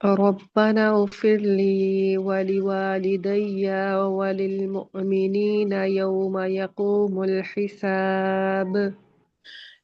ربنا اغفر لي ولوالدي وللمؤمنين يوم يقوم الحساب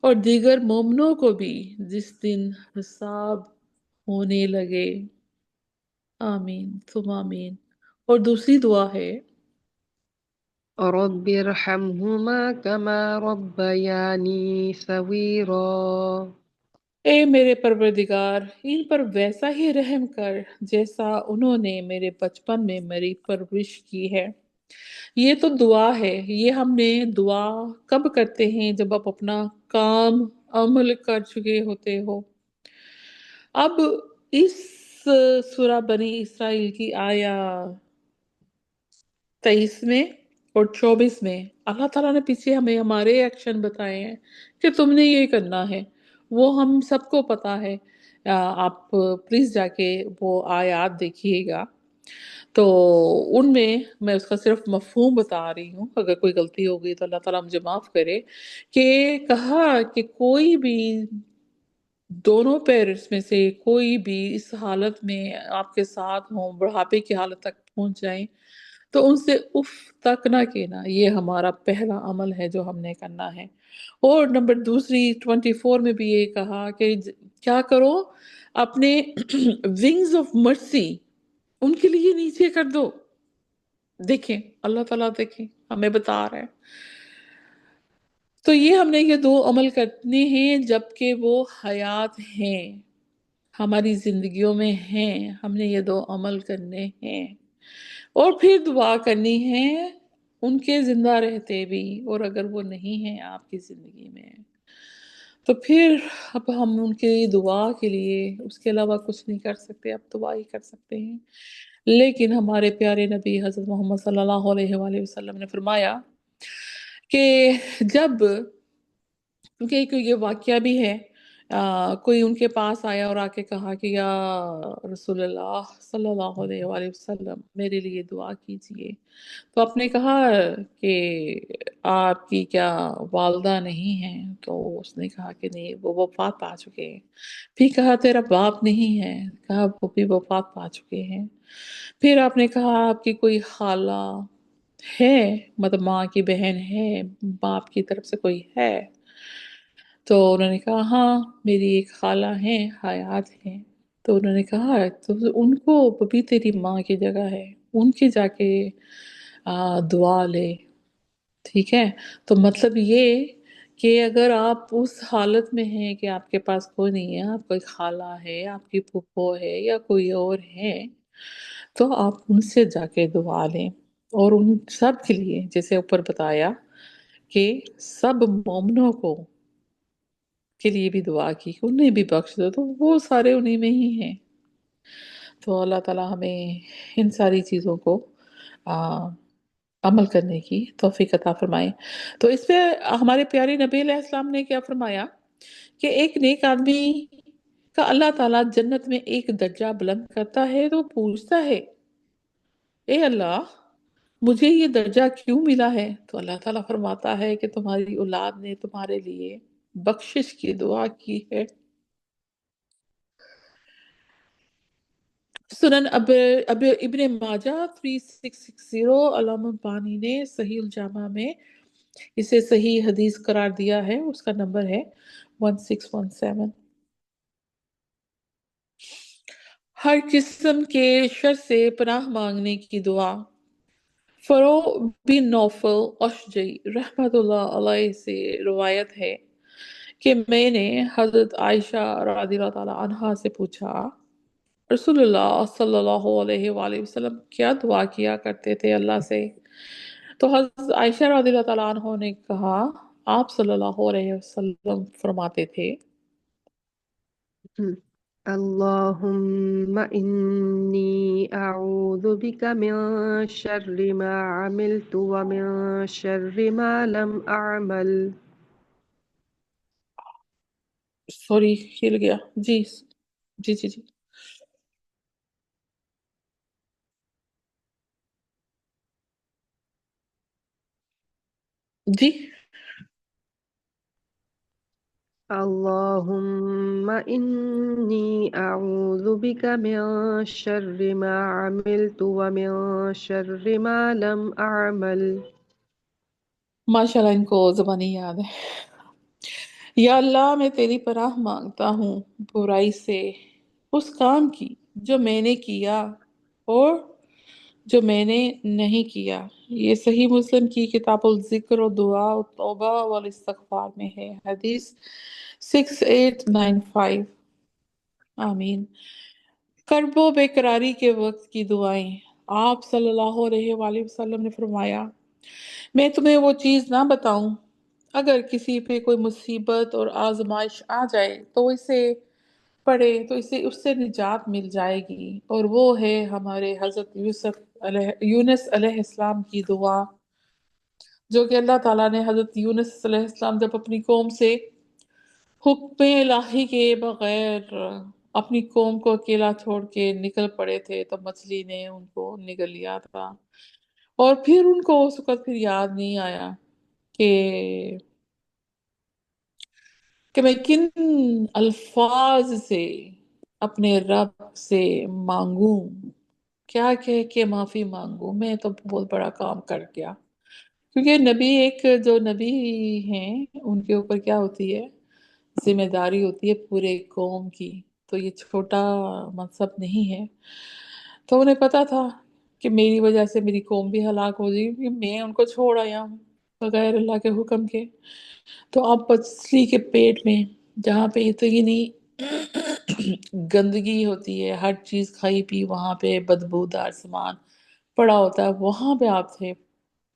اور دیگر مومنوں کو بھی جس دن حساب ہونے لگے۔ آمین ثم آمین۔ اور دوسری دعا ہے، رب ارحمهما كما ربياني صغيرا۔ اے میرے پروردگار، ان پر ویسا ہی رحم کر جیسا انہوں نے میرے بچپن میں میری پرورش کی ہے۔ یہ تو دعا ہے، یہ ہم نے دعا کب کرتے ہیں؟ جب آپ اپنا کام عمل کر چکے ہوتے ہو۔ اب اس سورہ بنی اسرائیل کی آیا 23 میں اور 24 میں اللہ تعالیٰ نے پیچھے ہمیں ہمارے ایکشن بتائے ہیں کہ تم نے یہ کرنا ہے، وہ ہم سب کو پتا ہے۔ آپ پلیز جا کے وہ آیات دیکھیے گا، تو ان میں اس کا صرف مفہوم بتا رہی ہوں، اگر کوئی غلطی ہوگی تو اللہ تعالیٰ مجھے معاف کرے۔ کہ کہا کہ کوئی بھی دونوں پیرنٹس میں سے کوئی بھی اس حالت میں آپ کے ساتھ ہوں، بڑھاپے کی حالت تک پہنچ جائیں، تو ان سے اف تک نہ کہنا، یہ ہمارا پہلا عمل ہے جو ہم نے کرنا ہے۔ اور نمبر دوسری 24 میں بھی یہ کہا کہ کیا کرو، اپنے ونگز آف مرسی ان کے لیے نیچے کر دو۔ دیکھیں اللہ تعالیٰ، دیکھیں ہمیں بتا رہا ہے۔ تو یہ ہم نے یہ دو عمل کرنے ہیں جبکہ وہ حیات ہیں، ہماری زندگیوں میں ہیں، ہم نے یہ دو عمل کرنے ہیں۔ اور پھر دعا کرنی ہے ان کے زندہ رہتے بھی، اور اگر وہ نہیں ہیں آپ کی زندگی میں تو پھر اب ہم ان کی دعا کے لیے اس کے علاوہ کچھ نہیں کر سکتے، اب دعا ہی کر سکتے ہیں۔ لیکن ہمارے پیارے نبی حضرت محمد صلی اللہ علیہ وآلہ وسلم نے فرمایا کہ جب، کیونکہ ایک یہ واقعہ بھی ہے، کوئی ان کے پاس آیا اور آ کے کہا کہ یا رسول اللہ صلی اللہ علیہ وآلہ وسلم میرے لیے دعا کیجئے۔ تو آپ نے کہا کہ آپ کی کیا والدہ نہیں ہیں؟ تو اس نے کہا کہ نہیں، وہ وفات پا چکے ہیں۔ پھر کہا تیرا باپ نہیں ہے؟ کہا وہ بھی وفات پا چکے ہیں۔ پھر آپ نے کہا آپ کی کوئی خالہ ہے، مطلب ماں کی بہن ہے، باپ کی طرف سے کوئی ہے؟ تو انہوں نے کہا ہاں میری ایک خالہ ہیں، حیات ہیں۔ تو انہوں نے کہا تو ان کو بھی تیری ماں کی جگہ ہے، ان کی جا کے دعا لے، ٹھیک ہے؟ تو مطلب یہ کہ اگر آپ اس حالت میں ہیں کہ آپ کے پاس کوئی نہیں ہے، آپ کوئی خالہ ہے، آپ کی پھپھو ہے یا کوئی اور ہے، تو آپ ان سے جا کے دعا لیں۔ اور ان سب کے لیے جیسے اوپر بتایا کہ سب مومنوں کو کے لیے بھی دعا کی کہ انہیں بھی بخش دو، تو وہ سارے انہی میں ہی ہیں۔ تو اللہ تعالیٰ ہمیں ان ساری چیزوں کو آ، عمل کرنے کی توفیق عطا فرمائے۔ تو اس پہ ہمارے پیارے نبی علیہ السلام نے کیا فرمایا کہ ایک نیک آدمی کا اللہ تعالیٰ جنت میں ایک درجہ بلند کرتا ہے تو پوچھتا ہے اے اللہ مجھے یہ درجہ کیوں ملا ہے؟ تو اللہ تعالیٰ فرماتا ہے کہ تمہاری اولاد نے تمہارے لیے بخشش کی دعا کی ہے۔ سنن اب ابن ماجہ 3660، علامہ بانی نے صحیح الجامع میں اسے صحیح حدیث قرار دیا ہے، اس کا نمبر ہے 1617۔ ہر قسم کے شر سے پناہ مانگنے کی دعا۔ فرو بن نوفل اشجعی رحمت اللہ علیہ سے روایت ہے کہ میں نے حضرت عائشہ رضی اللہ تعالی عنہا سے پوچھا رسول اللہ صلی اللہ علیہ وآلہ وسلم کیا دعا کیا کرتے تھے اللہ سے؟ تو حضرت عائشہ رضی اللہ تعالیٰ عنہ نے کہا آپ صلی اللہ علیہ وسلم فرماتے تھے اللهم إني أعوذ بك من شر ما عملت ومن شر ما لم أعمل۔ سوری ہل گیا جی جی جی جی جی اللهم إني أعوذ بك من شر ما عملت ومن شر ما لم أعمل۔ ماشاء اللہ ان کو زبانی یاد ہے۔ یا اللہ میں تیری پناہ مانگتا ہوں برائی سے اس کام کی جو میں نے کیا اور جو میں نے نہیں کیا۔ یہ صحیح مسلم کی کتاب الذکر و دعا و توبہ والاستغفار میں ہے، حدیث 6895۔ آمین۔ کرب و بے قراری کے وقت کی دعائیں۔ آپ صلی اللہ علیہ وآلہ وسلم نے فرمایا، میں تمہیں وہ چیز نہ بتاؤں، اگر کسی پہ کوئی مصیبت اور آزمائش آ جائے تو اسے پڑھے تو اسے اس سے نجات مل جائے گی، اور وہ ہے ہمارے حضرت یونس علیہ السلام کی دعا، جو کہ اللہ تعالیٰ نے حضرت یونس علیہ السلام جب اپنی قوم سے حکم الہی کے بغیر اپنی قوم کو اکیلا چھوڑ کے نکل پڑے تھے تو مچھلی نے ان کو نگل لیا تھا، اور پھر ان کو اس وقت پھر یاد نہیں آیا کہ میں کن الفاظ سے اپنے رب سے مانگوں، کیا کہہ کے معافی مانگوں، میں تو بہت بڑا کام کر گیا۔ کیونکہ نبی، ایک جو نبی ہیں ان کے اوپر کیا ہوتی ہے، ذمہ داری ہوتی ہے پورے قوم کی، تو یہ چھوٹا منصب نہیں ہے۔ تو انہیں پتا تھا کہ میری وجہ سے میری قوم بھی ہلاک ہو جائے گی، میں ان کو چھوڑ آیا ہوں بغیر اللہ کے حکم کے۔ تو اب مچھلی کے پیٹ میں جہاں پہ اتنی گندگی ہوتی ہے، ہر چیز کھائی پی وہاں پہ بدبودار سامان پڑا ہوتا ہے، وہاں پہ آپ تھے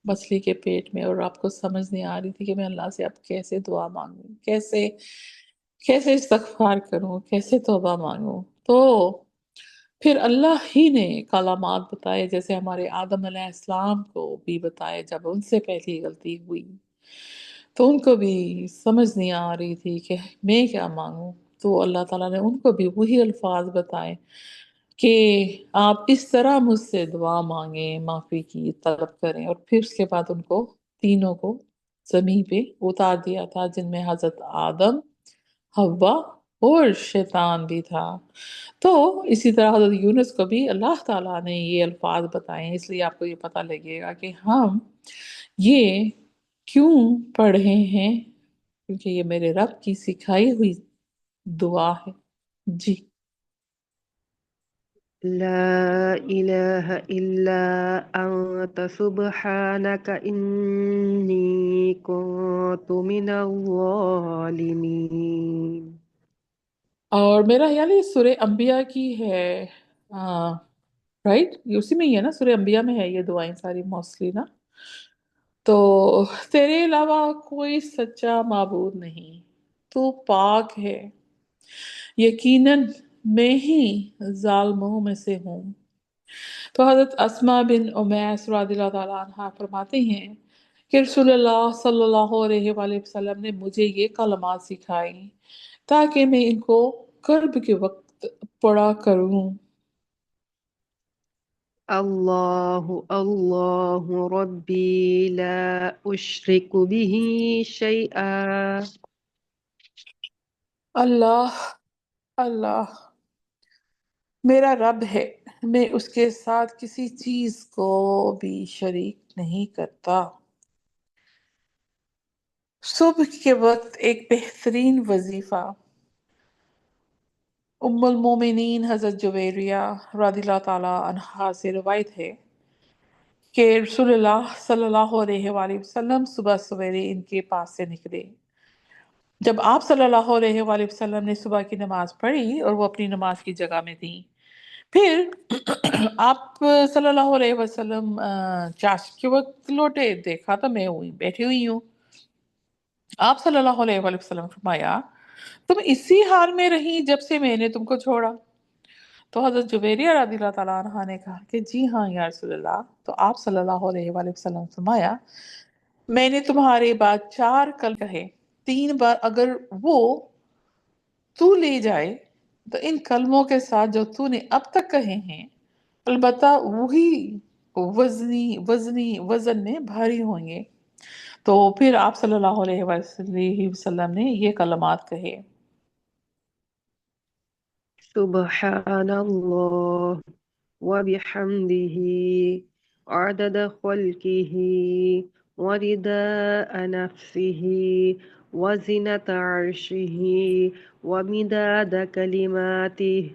مچھلی کے پیٹ میں، اور آپ کو سمجھ نہیں آ رہی تھی کہ میں اللہ سے اب کیسے دعا مانگوں، کیسے کیسے استغفار کروں، کیسے توبہ مانگوں۔ تو پھر اللہ ہی نے کلمات بتائے، جیسے ہمارے آدم علیہ السلام کو بھی بتائے جب ان سے پہلی غلطی ہوئی، تو ان کو بھی سمجھ نہیں آ رہی تھی کہ میں کیا مانگوں، تو اللہ تعالیٰ نے ان کو بھی وہی الفاظ بتائے کہ آپ اس طرح مجھ سے دعا مانگیں، معافی کی طلب کریں، اور پھر اس کے بعد ان کو تینوں کو زمین پہ اتار دیا تھا، جن میں حضرت آدم، حوا اور شیطان بھی تھا۔ تو اسی طرح حضرت یونس کو بھی اللہ تعالیٰ نے یہ الفاظ بتائے ہیں، اس لیے آپ کو یہ پتہ لگے گا کہ ہم یہ کیوں پڑھ رہے ہیں، کیونکہ یہ میرے رب کی سکھائی ہوئی دعا ہے۔ جی۔ لا إله إلا أنت سبحانك إني كنت من الظالمين۔ اور میرا خیال ہے یہ سورہ انبیاء کی ہے، رائٹ، یہ اسی میں ہی ہے نا، سورہ انبیاء میں ہے یہ دعائیں ساری موسٹلی نا۔ تو تیرے علاوہ کوئی سچا معبود نہیں، تو پاک ہے، یقیناً میں ہی ظالموں میں سے ہوں۔ تو حضرت اسما بن امیس رضی اللہ تعالیٰ عنہ فرماتے ہیں کہ رسول اللہ صلی اللہ علیہ وآلہ وسلم نے مجھے یہ کلمات سکھائی تاکہ میں ان کو کرب کے وقت پڑھا کروں۔ الله الله ربي لا أشرك به شيئا۔ اللہ اللہ میرا رب ہے، میں اس کے ساتھ کسی چیز کو بھی شریک نہیں کرتا۔ صبح کے وقت ایک بہترین وظیفہ۔ ام المومنین حضرت جویریہ رضی اللہ تعالیٰ عنہا سے روایت ہے کہ رسول اللہ صلی اللہ علیہ وآلہ وسلم صبح سویرے ان کے پاس سے نکلے۔ جب آپ صلی اللہ علیہ وآلہ وسلم نے صبح کی نماز پڑھی اور وہ اپنی نماز کی جگہ میں تھیں، پھر آپ صلی اللہ علیہ وسلم چاش کے وقت لوٹے، دیکھا تو میں بیٹھی ہوئی ہوں۔ آپ صلی اللہ علیہ وآلہ وسلم فرمایا، تم اسی حال میں رہی جب سے میں نے تم کو چھوڑا؟ تو حضرت جویریہ رضی اللہ تعالیٰ عنہ نے کہا کہ جی ہاں یا رسول اللہ۔ تو آپ صلی اللہ علیہ وآلہ وسلم فرمایا، میں نے تمہارے بعد 4 کل کہے، 3 بار اگر وہ تو لے جائے تو ان کلموں کے ساتھ جو تو نے اب تک کہے ہیں البتہ وہی وزن میں بھاری ہوں گے۔ تو پھر آپ صلی اللہ علیہ وآلہ وسلم نے یہ کلمات کہے۔ سبحان الله وبحمده عدد خلقه ورضاء نفسه وزنة عرشه ومداد كلماته.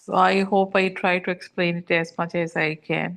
So I hope I try to explain it as much as I can,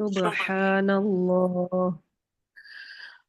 سبحان الله.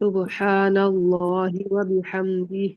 Subhanallah wa bihamdih.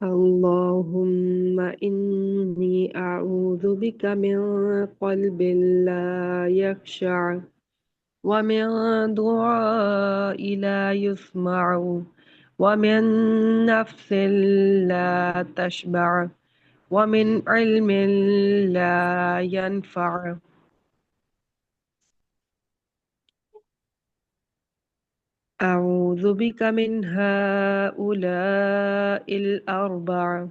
Allahumma inni a'udhu bika min qalbin la yakhsha' wa min du'a'i la yusma'u wa min nafsin la tashba' wa min ilmin la yanfa'. أعوذ بك من هؤلاء الأربع.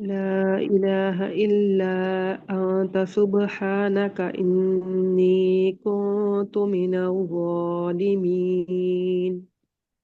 لا إله إلا أنت سبحانك إني كنت من الظالمين.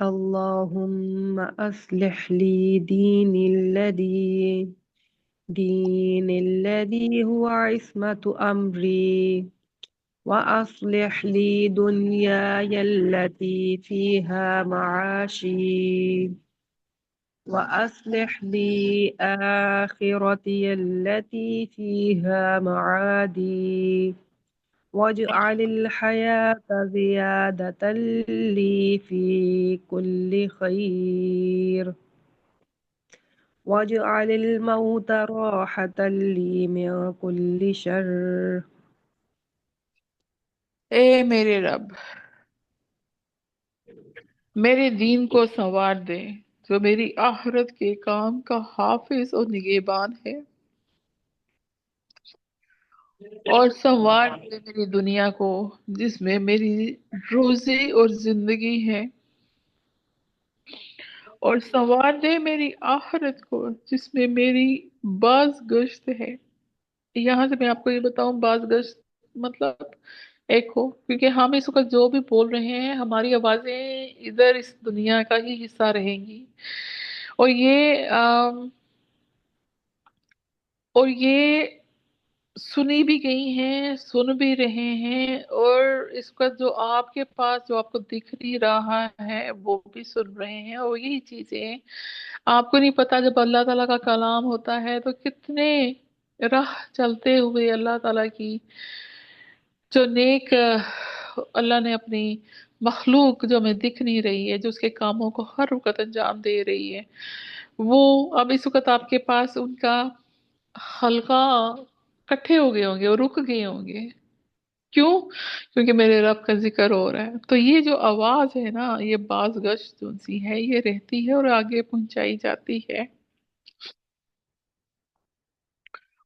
اللهم أصلح لي ديني الذي دين الذي هو عصمة أمري وأصلح لي دنياي التي فيها معاشي وأصلح لي آخرتي التي فيها معادي واجعل الحياة زيادة لي في كل خير واجعل الموت راحة لي من كل شر. اے میرے رب، میرے دین کو سنوار دے، جو میری آخرت کے کام کا حافظ اور نگہبان ہے، اور سنوار دے میری دنیا کو جس میں میری روزی اور زندگی ہے، اور سنوار دے میری آخرت کو جس میں میری باز گشت ہے۔ یہاں سے میں آپ کو یہ بتاؤں، باز گشت مطلب ایک ہو، کیونکہ ہم اس وقت جو بھی بول رہے ہیں ہماری آوازیں ادھر اس دنیا کا ہی حصہ رہیں گی، اور یہ سنی بھی گئی ہیں، سن بھی رہے ہیں، اور اس کا جو آپ کے پاس جو آپ کو دکھ نہیں رہا ہے وہ بھی سن رہے ہیں، اور یہی چیزیں آپ کو نہیں پتا جب اللہ تعالیٰ کا کلام ہوتا ہے تو کتنے راہ چلتے ہوئے اللہ تعالیٰ کی جو نیک اللہ نے اپنی مخلوق جو ہمیں دکھ نہیں رہی ہے، جو اس کے کاموں کو ہر وقت انجام دے رہی ہے، وہ اب اس وقت آپ کے پاس ان کا حلقہ کٹھے ہو گئے ہوں گے اور رک گئے ہوں گے۔ کیوں؟ کیونکہ میرے رب کا ذکر ہو رہا ہے۔ تو یہ جو آواز ہے نا، یہ باز گشت جو سی ہے یہ رہتی ہے اور آگے پہنچائی جاتی ہے،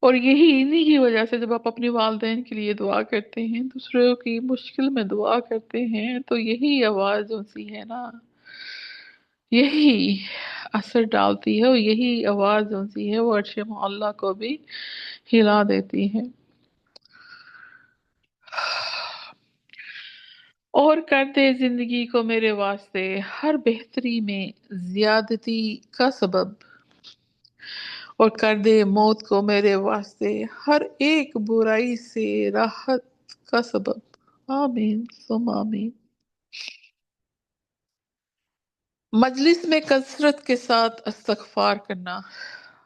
اور یہی انہی کی وجہ سے جب آپ اپنے والدین کے لیے دعا کرتے ہیں، دوسروں کی مشکل میں دعا کرتے ہیں، تو یہی آواز جو سی ہے نا، یہی اثر ڈالتی ہے، اور یہی آواز جو سی ہے وہ عرش معلیٰ کو بھی ہلا دیتی ہے۔ اور کر دے زندگی کو میرے واسطے ہر بہتری میں زیادتی کا سبب، اور کر دے موت کو میرے واسطے ہر ایک برائی سے راحت کا سبب۔ آمین ثم آمین۔ مجلس میں کثرت کے ساتھ استغفار کرنا۔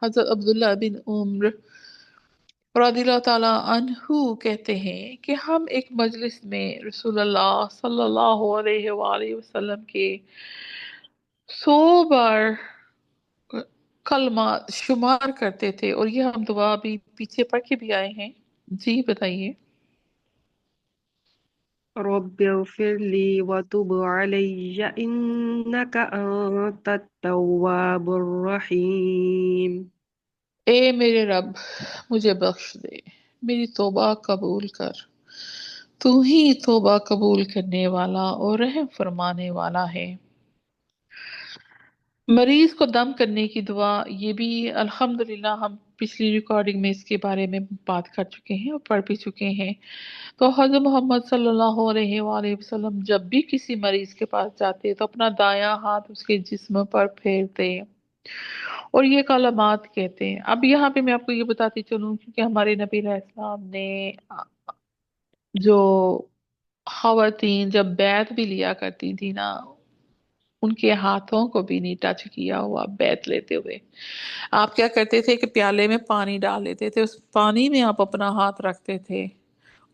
حضرت عبداللہ بن عمر رضی اللہ تعالیٰ عنہ کہتے ہیں کہ ہم ایک مجلس میں رسول اللہ صلی اللہ علیہ وآلہ وسلم کے 100 بار کلمہ شمار کرتے تھے، اور یہ ہم دعا بھی پیچھے پڑھ کے بھی آئے ہیں۔ جی بتائیے۔ رب اغفر لي وتب علي إنك أنت التواب الرحيم. اے میرے رب، مجھے بخش دے، میری توبہ قبول کر، تو ہی توبہ قبول کرنے والا اور رحم فرمانے والا ہے۔ مریض کو دم کرنے کی دعا، یہ بھی الحمدللہ ہم پچھلی ریکارڈنگ میں اس کے بارے میں بات کر چکے ہیں اور پڑھ بھی چکے ہیں۔ تو حضرت محمد صلی اللہ علیہ وآلہ وسلم جب بھی کسی مریض کے پاس جاتے تو اپنا دایاں ہاتھ اس کے جسم پر پھیرتے اور یہ کلمات کہتے ہیں۔ اب یہاں پہ میں آپ کو یہ بتاتی چلوں، کیونکہ ہمارے نبی علیہ السلام نے جو خواتین جب بیعت بھی لیا کرتی تھی نا، ان کے ہاتھوں کو بھی نہیں ٹچ کیا ہوا بیعت لیتے ہوئے۔ آپ کیا کرتے تھے کہ پیالے میں پانی ڈال لیتے تھے، اس پانی میں آپ اپنا ہاتھ رکھتے تھے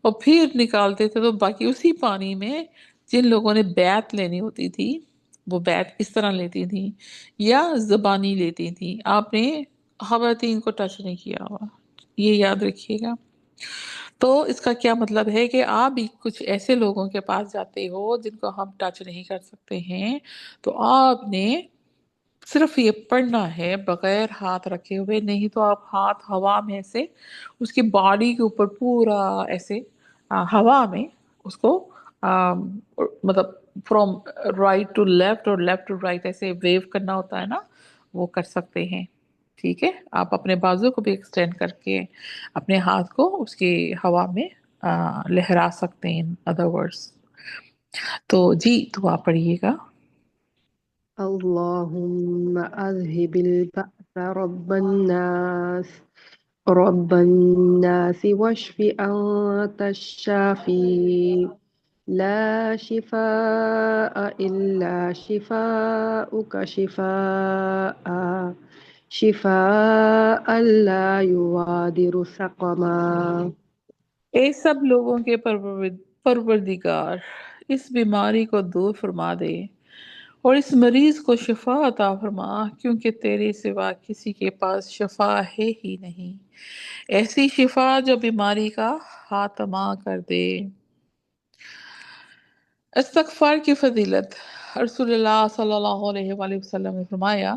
اور پھر نکالتے تھے، تو باقی اسی پانی میں جن لوگوں نے بیعت لینی ہوتی تھی وہ بیعت اس طرح لیتی تھی یا زبانی لیتی تھی۔ آپ نے خواتین کو ٹچ نہیں کیا ہوا، یہ یاد رکھیے گا۔ تو اس کا کیا مطلب ہے کہ آپ بھی کچھ ایسے لوگوں کے پاس جاتے ہو جن کو ہم ٹچ نہیں کر سکتے ہیں، تو آپ نے صرف یہ پڑھنا ہے بغیر ہاتھ رکھے ہوئے، نہیں تو آپ ہاتھ ہوا میں سے اس کی باڈی کے اوپر پورا ایسے ہوا میں اس کو مطلب فرام رائٹ ٹو لیفٹ اور لیفٹ ٹو رائٹ ایسے ویو کرنا ہوتا ہے نا، وہ کر سکتے ہیں۔ ٹھیک ہے، آپ اپنے بازو کو بھی ایکسٹینڈ کر کے اپنے ہاتھ کو اس کی ہوا میں لہرا سکتے ہیں، ادر ورڈس۔ تو جی دعا پڑھیے گا۔ اللهم أذهب البأس رب الناس رب الناس واشف أنت الشافي لا شفاء إلا شفاءك شفاء لا يغادر سقما. اے سب لوگوں کے پروردگار، اس بیماری کو دور فرما دے اور اس مریض کو شفا عطا فرما، کیونکہ تیرے سوا کسی کے پاس شفا ہے ہی نہیں، ایسی شفا جو بیماری کا خاتمہ کر دے۔ استغفار کی فضیلت، رسول اللہ صلی اللہ علیہ وآلہ وسلم نے فرمایا،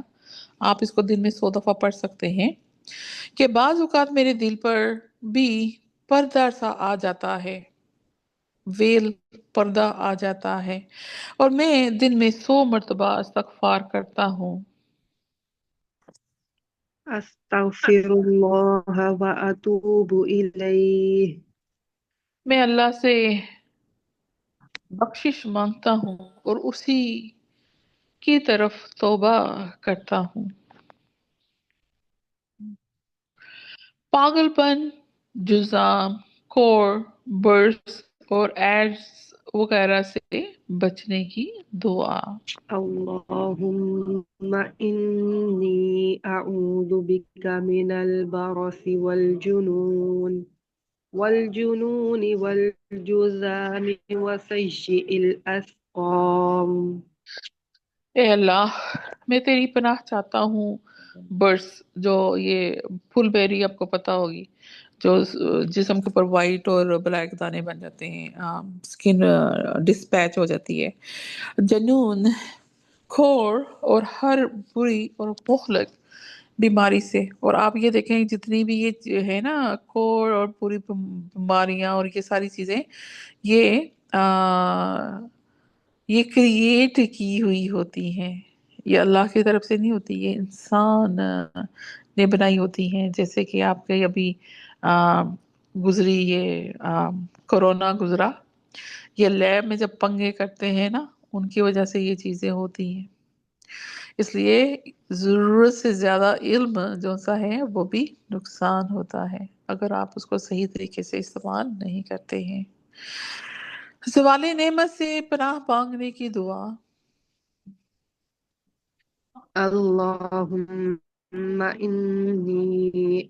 آپ اس کو دن میں 100 دفعہ پڑھ سکتے ہیں، کہ بعض اوقات میرے دل پر بھی پردہ سا آ جاتا ہے، ویل، پردہ آ جاتا ہے، اور میں دن میں 100 مرتبہ استغفار کرتا ہوں۔ أستغفر الله وأتوب إليه. میں اللہ سے بخشش مانگتا ہوں اور اسی کی طرف توبہ کرتا ہوں۔ پاگل پن، جزام، کور، برس اور ایڈز وغیرہ سے بچنے کی دعا۔ اللهم إني أعوذ بك من البرص والجنون والجذام وسيء الأسقام. اے اللہ، میں تیری پناہ چاہتا ہوں برس، جو یہ پھول بیری آپ کو پتا ہوگی، جو جسم کے اوپر وائٹ اور بلیک دانے بن جاتے ہیں، سکن ڈسپیچ ہو جاتی ہے، جنون، کھوڑ، اور ہر بری اور مہلک بیماری سے۔ اور آپ یہ دیکھیں جتنی بھی یہ ہے نا کھوڑ اور پوری بیماریاں اور یہ ساری چیزیں، یہ یہ کریٹ کی ہوئی ہوتی ہیں، یہ اللہ کی طرف سے نہیں ہوتی، یہ انسان نے بنائی ہوتی ہیں۔ جیسے کہ آپ کے ابھی گزری یہ کرونا گزرا، یہ لیب میں جب پنگے کرتے ہیں نا، ان کی وجہ سے یہ چیزیں ہوتی ہیں۔ اس لیے ضرورت سے زیادہ علم جو سا ہے وہ بھی نقصان ہوتا ہے اگر آپ اس کو صحیح طریقے سے استعمال نہیں کرتے ہیں۔ زوال نعمت سے پناہ مانگنے کی دعا۔ اللهم إني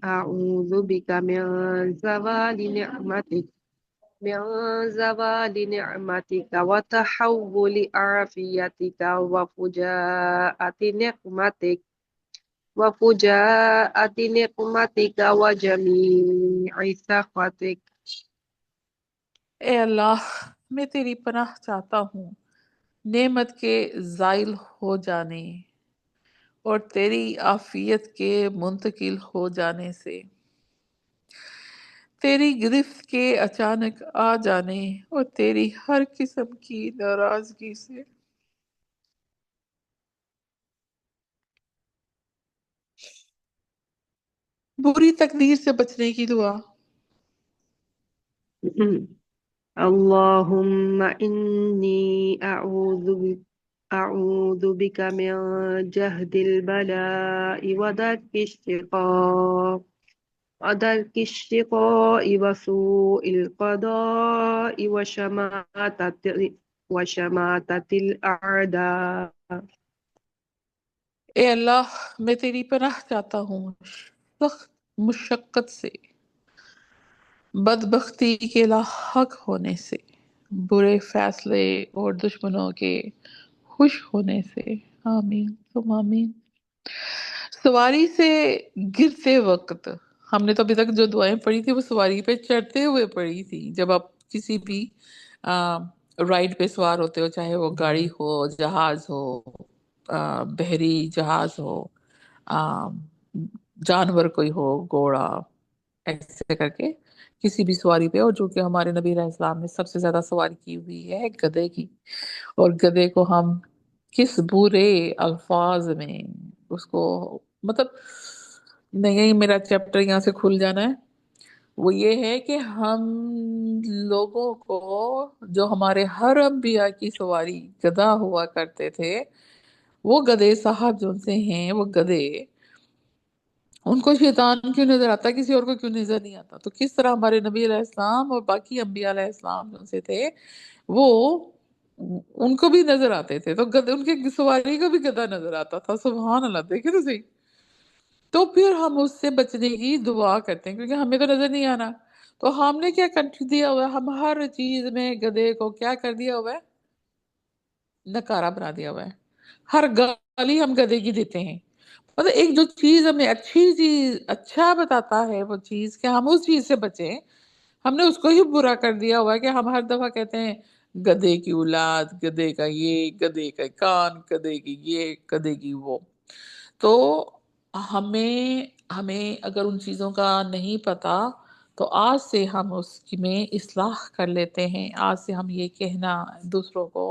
أعوذ بك من زوال نعمتك وتحول عافيتك وفجاءة نقمتك وجميع سخطك. اے اللہ، میں تیری پناہ چاہتا ہوں نعمت کے زائل ہو جانے اور تیری عافیت کے منتقل ہو جانے سے، تیری گرفت کے اچانک آ جانے اور تیری ہر قسم کی ناراضگی سے۔ بری تقدیر سے بچنے کی دعا۔ اللهم إني أعوذ بك من جهد البلاء ودرك الشقاء وسوء القضاء وشماتة الأعداء. اے اللہ، میں تیری پناہ چاہتا ہوں سخت مشقت سے، بدبختی کے لاحق ہونے سے، برے فیصلے اور دشمنوں کے خوش ہونے سے، آمین ثم آمین۔ سواری سے گرتے وقت، ہم نے تو ابھی تک جو دعائیں پڑھی تھی وہ سواری پہ چڑھتے ہوئے پڑھی تھی۔ جب آپ کسی بھی رائڈ پہ سوار ہوتے ہو، چاہے وہ گاڑی ہو، جہاز ہو، بحری جہاز ہو، آ، جانور کوئی ہو، گھوڑا، ایسے کر کے کسی بھی سواری پہ، اور جو کہ ہمارے نبی علیہ السلام نے سب سے زیادہ سواری کی ہوئی ہے گدھے کی، اور گدھے کو ہم کس برے الفاظ میں اس کو، مطلب نہیں، میرا چیپٹر یہاں سے کھل جانا ہے، وہ یہ ہے کہ ہم لوگوں کو، جو ہمارے ہر انبیاء کی سواری گدھا ہوا کرتے تھے، وہ گدھے صاحب جو سے ہیں، وہ گدھے ان کو شیطان کیوں نظر آتا ہے، کسی اور کو کیوں نظر نہیں آتا؟ تو کس طرح ہمارے نبی علیہ السلام اور باقی انبیاء علیہ السلام جو سے تھے، وہ ان کو بھی نظر آتے تھے، تو ان کے سواری کو بھی گدھا نظر آتا تھا، سبحان اللہ، دیکھے تو صحیح۔ تو پھر ہم اس سے بچنے کی دعا کرتے ہیں، کیونکہ ہمیں تو نظر نہیں آنا۔ تو ہم نے کیا کنٹری دیا ہوا ہے، ہم ہر چیز میں گدھے کو کیا کر دیا ہوا ہے، نکارا بنا دیا ہوا ہے۔ ہر گالی ہم گدھے کی دیتے ہیں۔ مطلب ایک جو چیز ہمیں اچھی چیز اچھا بتاتا ہے، وہ چیز کہ ہم اس چیز سے بچیں، ہم نے اس کو ہی برا کر دیا ہوا ہے کہ ہم ہر دفعہ کہتے ہیں گدھے کی اولاد، گدھے کا یہ، گدھے کا کان، گدھے کی یہ، گدھے کی وہ۔ تو ہمیں ہمیں اگر ان چیزوں کا نہیں پتا، تو آج سے ہم اس کی میں اصلاح کر لیتے ہیں۔ آج سے ہم یہ کہنا دوسروں کو،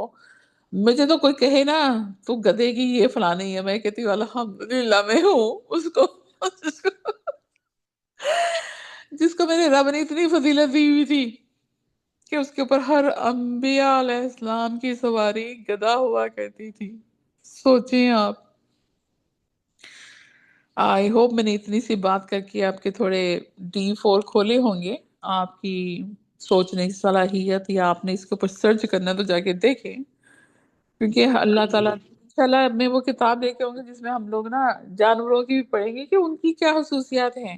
مجھے تو کوئی کہے نا تو گدھے کی یہ فلاں نہیں ہے، میں کہتی ہوں الحمدللہ میں ہوں اس کو جس کو میرے رب نے اتنی فضیلت دی ہوئی تھی کہ اس کے اوپر ہر انبیاء علیہ السلام کی سواری گدھا ہوا کرتی تھی۔ سوچیں آپ۔ آئی ہوپ میں نے اتنی سی بات کر کے آپ کے تھوڑے ڈی فور کھولے ہوں گے، آپ کی سوچنے کی صلاحیت، یا آپ نے اس کے اوپر سرچ کرنا تو جا کے دیکھیں، کیونکہ اللہ تعالیٰ انشاءاللہ میں وہ کتاب لے کے ہوں گے جس میں ہم لوگ نا جانوروں کی بھی پڑھیں گے کہ ان کی کیا خصوصیات ہیں۔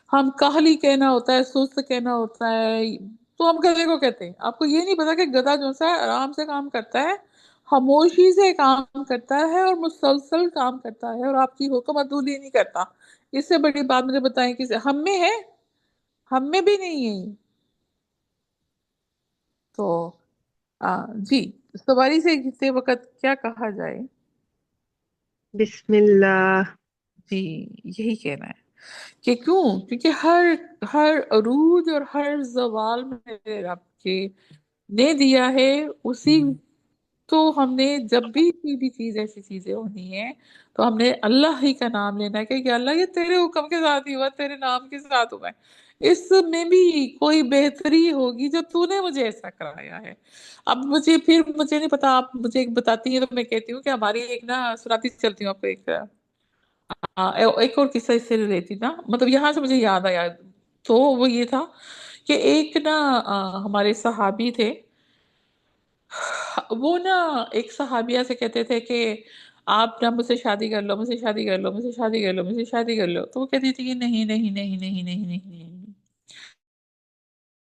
ہم کاہلی کہنا ہوتا ہے، سست کہنا ہوتا ہے، تو ہم گدھے کو کہتے ہیں۔ آپ کو یہ نہیں پتا کہ گدھا جو سا ہے آرام سے کام کرتا ہے، خاموشی سے کام کرتا ہے اور مسلسل کام کرتا ہے، اور آپ کی حکم عدولی نہیں کرتا۔ اس سے بڑی بات مجھے بتائیں کہ ہم میں ہے، ہم میں بھی نہیں ہے۔ تو جی، سواری سے گھستے وقت کیا کہا جائے؟ بسم اللہ۔ جی، یہی کہنا ہے کہ کیوں؟ کیونکہ ہر ہر عروج اور ہر زوال میرے رب کے نے دیا ہے، اسی تو ہم نے جب بھی کوئی بھی چیز ایسی چیزیں ہونی ہے تو ہم نے اللہ ہی کا نام لینا ہے کہ اللہ یہ تیرے حکم کے ساتھ ہی ہوا، تیرے نام کے ساتھ ہوا ہے، اس میں بھی کوئی بہتری ہوگی جو تو نے مجھے ایسا کرایا ہے۔ اب مجھے نہیں پتا، آپ مجھے ایک بتاتی ہیں تو میں کہتی ہوں کہ ہماری ایک نا سناتی چلتی ہوں آپ کو ایک اور قصہ اس سے ریلیٹڈ نا، مطلب یہاں سے مجھے یاد آیا، تو وہ یہ تھا کہ ایک نا ہمارے صحابی تھے، وہ نا ایک صحابیہ سے کہتے تھے کہ آپ نا مجھ سے شادی کر لو، مجھ سے شادی کر لو، مجھ سے شادی کر لو، مجھ سے شادی کر لو، تو وہ کہتی تھی کہ نہیں نہیں نہیں نہیں نہیں نہیں نہیں